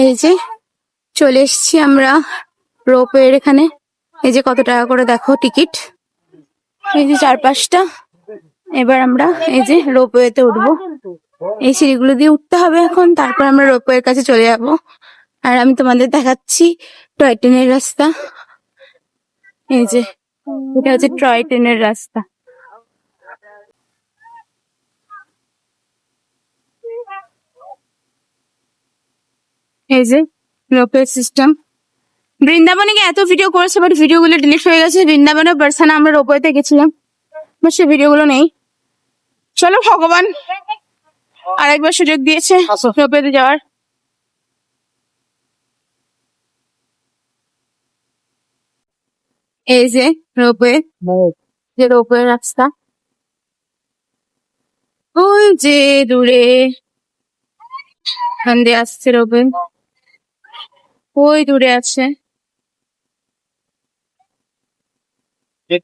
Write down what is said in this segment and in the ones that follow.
এই যে চলে এসছি আমরা রোপওয়ের এখানে। এই যে কত টাকা করে দেখো টিকিট, এই যে 4-5টা। এবার আমরা এই যে রোপওয়েতে উঠবো। এই সিঁড়িগুলো দিয়ে উঠতে হবে এখন, তারপর আমরা রোপওয়ের কাছে চলে যাব। আর আমি তোমাদের দেখাচ্ছি টয় ট্রেনের রাস্তা। এই যে এটা হচ্ছে টয় ট্রেনের রাস্তা। এই যে রোপওয়ে সিস্টেম। বৃন্দাবনে গিয়ে এত ভিডিও করেছে, বাট ভিডিও গুলো ডিলিট হয়ে গেছে। বৃন্দাবনের পার্সনে আমরা রোপওয়েতে গেছিলাম, বাট সে ভিডিও গুলো নেই। চলো, ভগবান আরেকবার সুযোগ দিয়েছে রোপওয়েতে যাওয়ার। এই যে রোপওয়ে, যে রোপওয়ে রাস্তা ওই যে দূরে ওখান দিয়ে আসছে রোপওয়ে, ওই দূরে আছে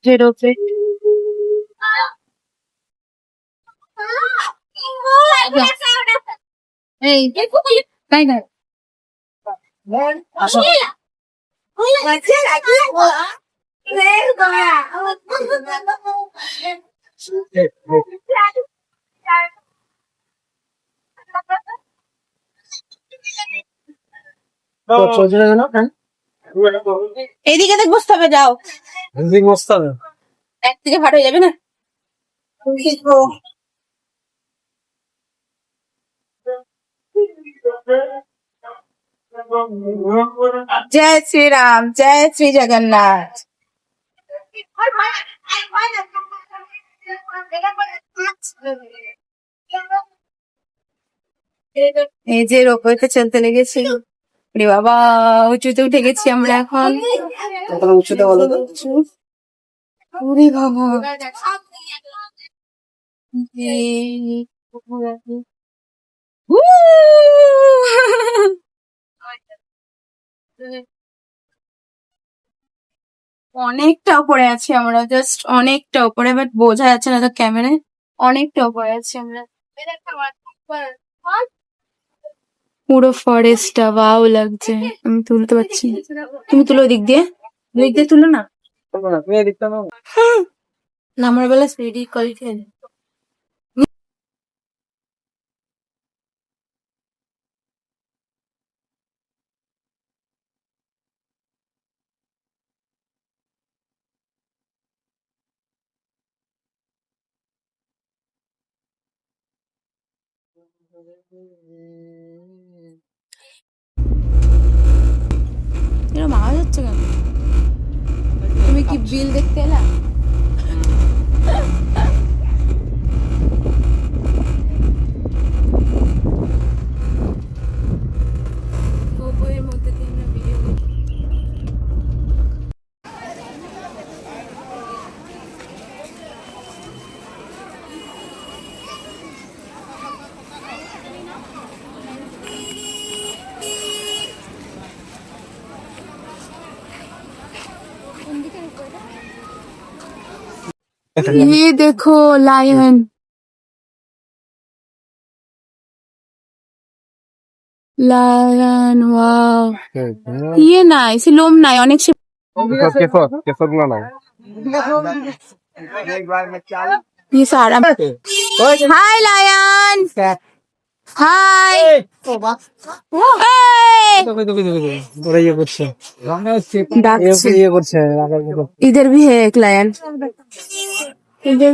যে রোপওয়ে। এই তাই না, এইদিকে দেখ বসতে হবে, যাও বসতে হবে, একদিকে ভাট হয়ে যাবে না। জয় শ্রীরাম, জয় শ্রী জগন্নাথ। এই যে রোপওয়েতে চলতে লেগেছি, রে বাবা উঁচুতে উঠে গেছি আমরা এখন। উঁচুতে বলো তো, ওরে বাবা অনেকটা উপরে আছি আমরা, জাস্ট অনেকটা উপরে, বাট বোঝা যাচ্ছে না তো ক্যামেরায়। অনেকটা উপরে আছি আমরা, পুরো ফরেস্টটা ওয়াও লাগছে। আমি তুলতে পারছি না, তুমি তুলো দিক দিয়ে, দিক দিয়ে তুলো না। নামার বেলা স্পিডি কোয়ালিটি আছে। এরকম আওয়াজ হচ্ছে কেন? তুমি কি বিল দেখতে এলা? রোপওয়ের মধ্যে দিয়ে আমরা ভিডিও করি। ये देखो लायन, লায়ন ওয়াও। ইয়ে নাই, সে লোম নাই, অনেক সে ये सारा। हाय लायन, हाय। इधर भी है एक लायन, इधर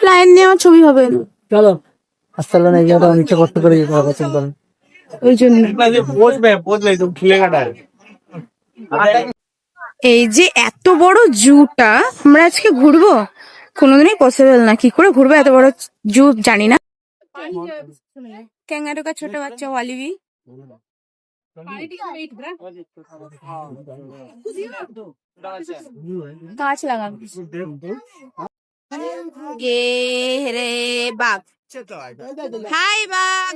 লায়ন নিয়ে আমার ছবি হবে। চলো আসতে না, এই জায়গাটা অনেকটা কষ্ট করে যেতে হবে, ওই জন্য। এই যে এত বড় জুটা আমরা আজকে ঘুরবো, কোনোদিনই পসিবল না। কি করে ঘুরবো এত বড় জু জানি না। ক্যাঙ্গারু কা ছোট বাচ্চা ওয়ালিবি গাছ লাগানো। গে রে বাঘ, হাই বাঘ।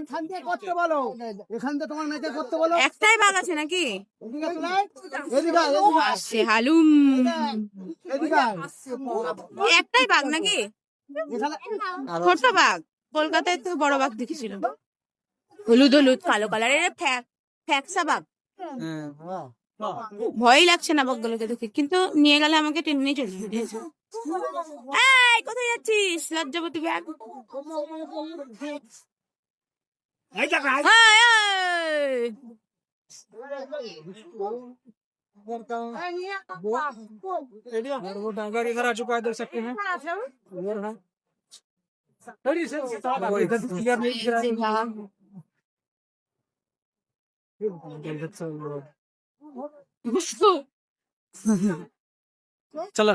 একটাই বাঘ আছে নাকি? আসছে হালুম, একটাই বাঘ নাকি? ছোট বাঘ, কলকাতায় তো বড় বাঘ দেখেছিলাম। হলুদ হলুদ কালো কালারের ফ্যাকসা বাঘ। ভয় লাগছে না বাঘগুলোকে দেখে, কিন্তু নিয়ে গেলে আমাকে টেনে নিয়ে চলে যাবে। এই কোথায় যাচ্ছিস লজ্জাবতী ব্যাগ? गाड़ी इधर आ चुका है, देख सकते हैं। वो इधर क्लियर नहीं दिख रहा है। चलो